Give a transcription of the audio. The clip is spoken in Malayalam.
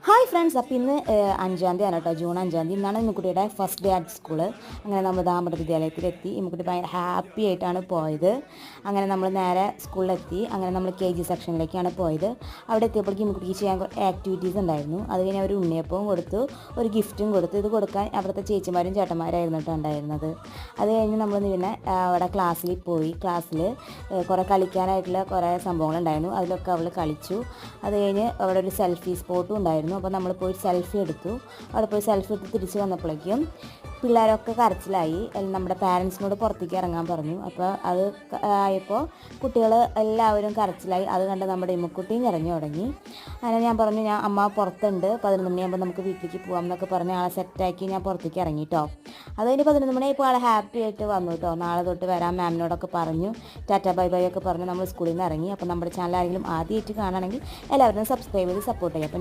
ഹായ് ഫ്രണ്ട്സ്, അപ്പോൾ ഇന്ന് 5-ാം തീയതി ആണ് കേട്ടോ, ജൂൺ 5-ാം തീയതി. ഇന്നാണ് ഇമ്മുക്കുട്ടിയുടെ ഫസ്റ്റ് ഡേ അറ്റ് സ്കൂള്. അങ്ങനെ നമ്മൾ ദാമ്പട വിദ്യാലയത്തിലെത്തി. ഇമ്മുക്കുട്ടി ഭയങ്കര ഹാപ്പി ആയിട്ടാണ് പോയത്. അങ്ങനെ നമ്മൾ നേരെ സ്കൂളിലെത്തി. അങ്ങനെ നമ്മൾ KG സെക്ഷനിലേക്കാണ് പോയത്. അവിടെ എത്തിയപ്പോഴേക്കും ഇമ്മുക്കുട്ടിക്ക് ചെയ്യാൻ ആക്ടിവിറ്റീസ് ഉണ്ടായിരുന്നു. അത് കഴിഞ്ഞ് അവർ ഉണ്ണിയപ്പവും കൊടുത്തു, ഒരു ഗിഫ്റ്റും കൊടുത്തു. ഇത് കൊടുക്കാൻ അവിടുത്തെ ചേച്ചിമാരും ചേട്ടന്മാരായിരുന്നു കേട്ടോ ഉണ്ടായിരുന്നത്. അത് കഴിഞ്ഞ് നമ്മൾ പിന്നെ അവിടെ ക്ലാസ്സിൽ പോയി. ക്ലാസ്സിൽ കുറേ കളിക്കാനായിട്ടുള്ള കുറേ സംഭവങ്ങളുണ്ടായിരുന്നു. അതിലൊക്കെ അവൾ കളിച്ചു. അത് കഴിഞ്ഞ് അവിടെ ഒരു സെൽഫി സ്പോട്ടും ഉണ്ടായിരുന്നു. അപ്പോൾ നമ്മൾ പോയി സെൽഫി എടുത്തു. അവിടെ പോയി സെൽഫി എടുത്ത് തിരിച്ച് വന്നപ്പോഴേക്കും പിള്ളേരൊക്കെ കരച്ചിലായി. നമ്മുടെ പാരൻസിനോട് പുറത്തേക്ക് ഇറങ്ങാൻ പറഞ്ഞു. അപ്പോൾ അത് ആയപ്പോൾ കുട്ടികൾ എല്ലാവരും കരച്ചിലായി. അത് കണ്ട് നമ്മുടെ ഇമ്മുക്കുട്ടിയും കരഞ്ഞു തുടങ്ങി. അങ്ങനെ ഞാൻ പറഞ്ഞു, അമ്മ പുറത്തുണ്ട്, 11 മണിയാകുമ്പോൾ നമുക്ക് വീട്ടിലേക്ക് പോകാം എന്നൊക്കെ പറഞ്ഞ് ആളെ സെറ്റാക്കി ഞാൻ പുറത്തേക്ക് ഇറങ്ങി കേട്ടോ. അത് കഴിഞ്ഞ് 11 മണിയായപ്പോൾ ആളെ ഹാപ്പി ആയിട്ട് വന്നു കേട്ടോ. നാളെ തൊട്ട് വരാം മാമിനോടൊക്കെ പറഞ്ഞു, ടാറ്റാ ബൈ ബൈ ഒക്കെ പറഞ്ഞ് നമ്മൾ സ്കൂളിൽ നിന്ന് ഇറങ്ങി. അപ്പോൾ നമ്മുടെ ചാനൽ ആരെങ്കിലും ആദ്യമായിട്ട് കാണുകയാണെങ്കിൽ എല്ലാവരും സബ്സ്ക്രൈബ് ചെയ്ത് സപ്പോർട്ട് ചെയ്യാം.